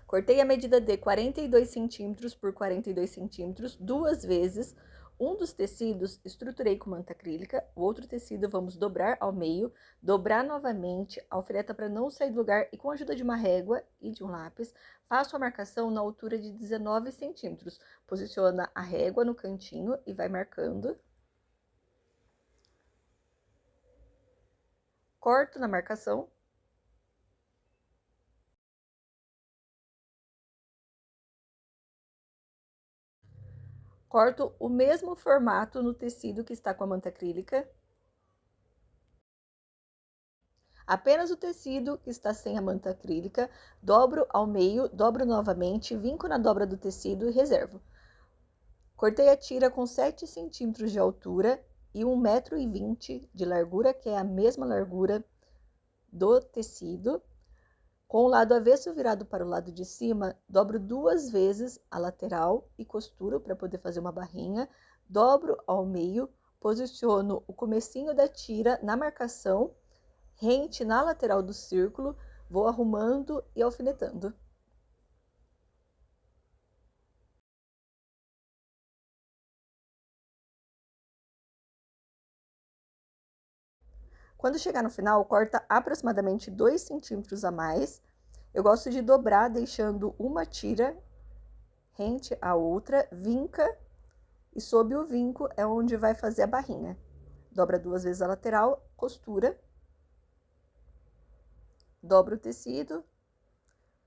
Cortei a medida de 42 centímetros por 42 centímetros duas vezes. Um dos tecidos estruturei com manta acrílica, o outro tecido vamos dobrar ao meio, dobrar novamente, alfineta para não sair do lugar e com a ajuda de uma régua e de um lápis, faço a marcação na altura de 19 centímetros. Posiciona a régua no cantinho e vai marcando. Corto na marcação. Corto o mesmo formato no tecido que está com a manta acrílica. Apenas o tecido que está sem a manta acrílica, dobro ao meio, dobro novamente, vinco na dobra do tecido e reservo. Cortei a tira com 7 centímetros de altura e 1,20 m de largura, que é a mesma largura do tecido. Com o lado avesso virado para o lado de cima, dobro duas vezes a lateral e costuro para poder fazer uma barrinha. Dobro ao meio, posiciono o comecinho da tira na marcação, rente na lateral do círculo, vou arrumando e alfinetando. Quando chegar no final, corta aproximadamente 2 centímetros a mais. Eu gosto de dobrar, deixando uma tira rente à outra, vinca, e sob o vinco é onde vai fazer a barrinha. Dobra duas vezes a lateral, costura, dobra o tecido,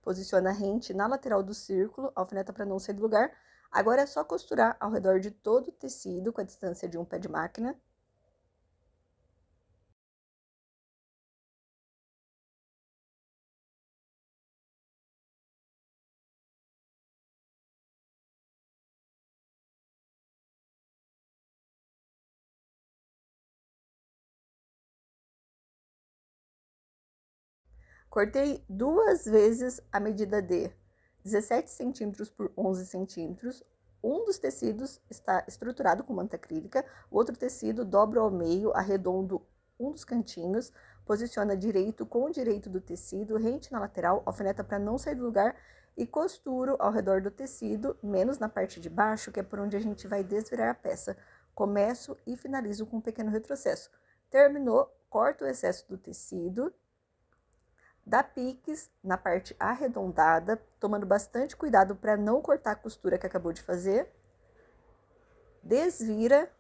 posiciona a rente na lateral do círculo, alfineta para não sair do lugar. Agora é só costurar ao redor de todo o tecido com a distância de um pé de máquina. Cortei duas vezes a medida de 17 centímetros por 11 centímetros. Um dos tecidos está estruturado com manta acrílica, o outro tecido dobro ao meio, arredondo um dos cantinhos, posiciona direito com o direito do tecido, rente na lateral, alfineta para não sair do lugar e costuro ao redor do tecido, menos na parte de baixo, que é por onde a gente vai desvirar a peça. Começo e finalizo com um pequeno retrocesso. Terminou, corto o excesso do tecido, dá piques na parte arredondada, tomando bastante cuidado para não cortar a costura que acabou de fazer. Desvira.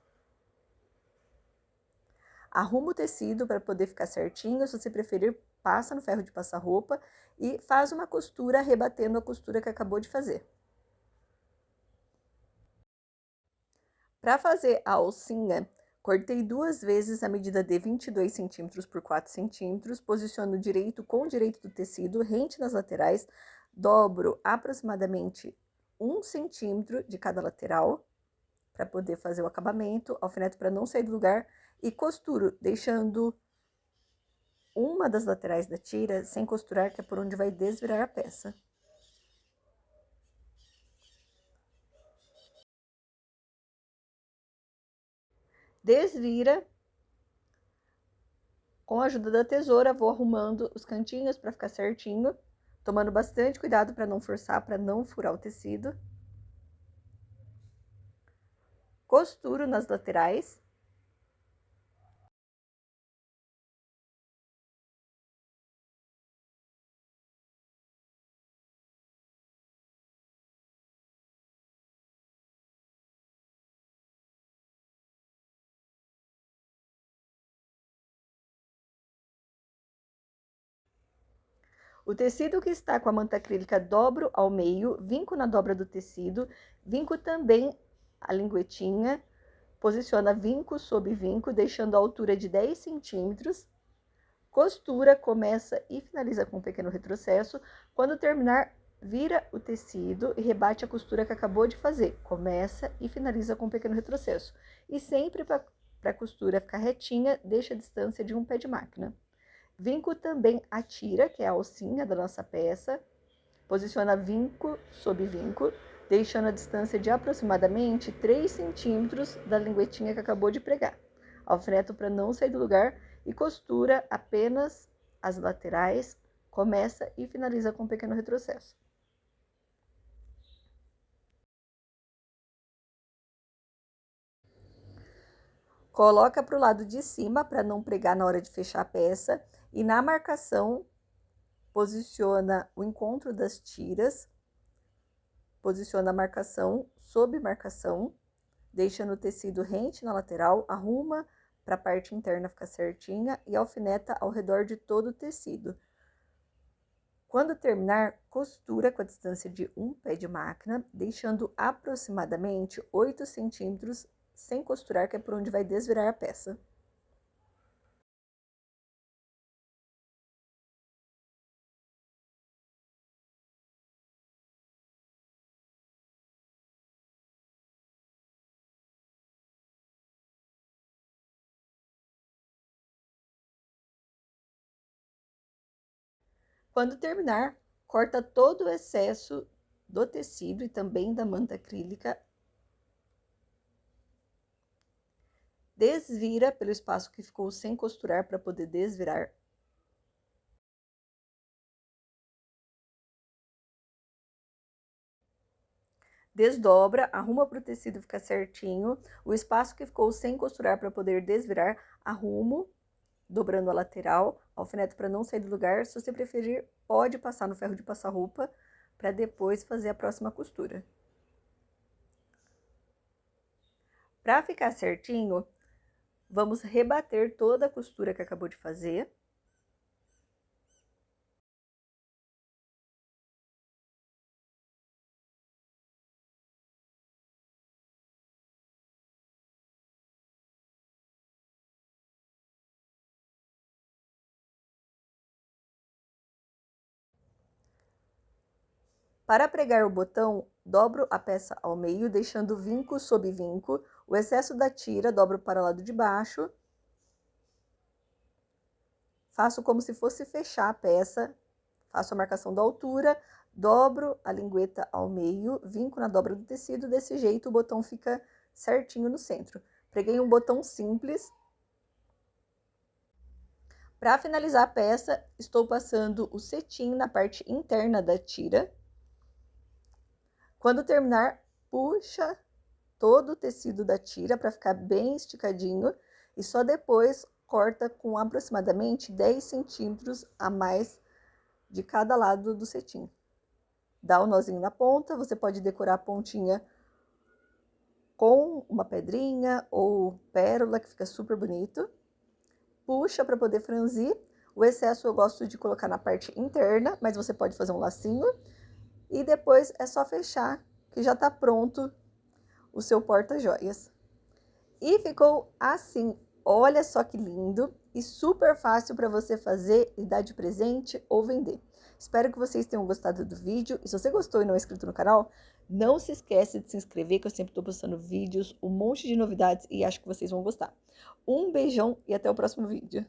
Arruma o tecido para poder ficar certinho. Se você preferir, passa no ferro de passar roupa e faz uma costura rebatendo a costura que acabou de fazer. Para fazer a alcinha, cortei duas vezes a medida de 22 centímetros por 4 centímetros, posiciono direito com o direito do tecido, rente nas laterais, dobro aproximadamente 1 centímetro de cada lateral, para poder fazer o acabamento, alfineto para não sair do lugar, e costuro, deixando uma das laterais da tira sem costurar, que é por onde vai desvirar a peça. Desvira. Com a ajuda da tesoura, vou arrumando os cantinhos para ficar certinho, tomando bastante cuidado para não forçar, para não furar o tecido. Costuro nas laterais. O tecido que está com a manta acrílica dobro ao meio, vinco na dobra do tecido, vinco também a linguetinha, posiciona vinco sob vinco, deixando a altura de 10 centímetros. Costura, começa e finaliza com um pequeno retrocesso. Quando terminar, vira o tecido e rebate a costura que acabou de fazer. Começa e finaliza com um pequeno retrocesso. E sempre para a costura ficar retinha, deixa a distância de um pé de máquina. Vinco também a tira, que é a alcinha da nossa peça. Posiciona vinco sob vinco, deixando a distância de aproximadamente 3 centímetros da linguetinha que acabou de pregar. Alfineto para não sair do lugar e costura apenas as laterais, começa e finaliza com um pequeno retrocesso. Coloca para o lado de cima para não pregar na hora de fechar a peça. E na marcação, posiciona o encontro das tiras. Posiciona a marcação sob marcação. Deixa no tecido rente na lateral. Arruma para a parte interna ficar certinha. E alfineta ao redor de todo o tecido. Quando terminar, costura com a distância de um pé de máquina, deixando aproximadamente 8 centímetros sem costurar, que é por onde vai desvirar a peça. Quando terminar, corta todo o excesso do tecido e também da manta acrílica. Desvira pelo espaço que ficou sem costurar para poder desvirar. Desdobra, arruma para o tecido ficar certinho. O espaço que ficou sem costurar para poder desvirar, arrumo, dobrando a lateral, alfineto para não sair do lugar. Se você preferir, pode passar no ferro de passar roupa para depois fazer a próxima costura. Para ficar certinho, vamos rebater toda a costura que acabou de fazer. Para pregar o botão, dobro a peça ao meio, deixando vinco sob vinco. O excesso da tira, dobro para o lado de baixo. Faço como se fosse fechar a peça. Faço a marcação da altura, dobro a lingueta ao meio, vinco na dobra do tecido. Desse jeito, o botão fica certinho no centro. Preguei um botão simples. Para finalizar a peça, estou passando o cetim na parte interna da tira. Quando terminar, puxa todo o tecido da tira para ficar bem esticadinho e só depois corta com aproximadamente 10 centímetros a mais de cada lado do cetim. Dá um nozinho na ponta, você pode decorar a pontinha com uma pedrinha ou pérola, que fica super bonito. Puxa para poder franzir. O excesso eu gosto de colocar na parte interna, mas você pode fazer um lacinho. E depois é só fechar, que já tá pronto o seu porta-joias. E ficou assim, olha só que lindo e super fácil para você fazer e dar de presente ou vender. Espero que vocês tenham gostado do vídeo. E se você gostou e não é inscrito no canal, não se esquece de se inscrever, que eu sempre estou postando vídeos, um monte de novidades e acho que vocês vão gostar. Um beijão e até o próximo vídeo.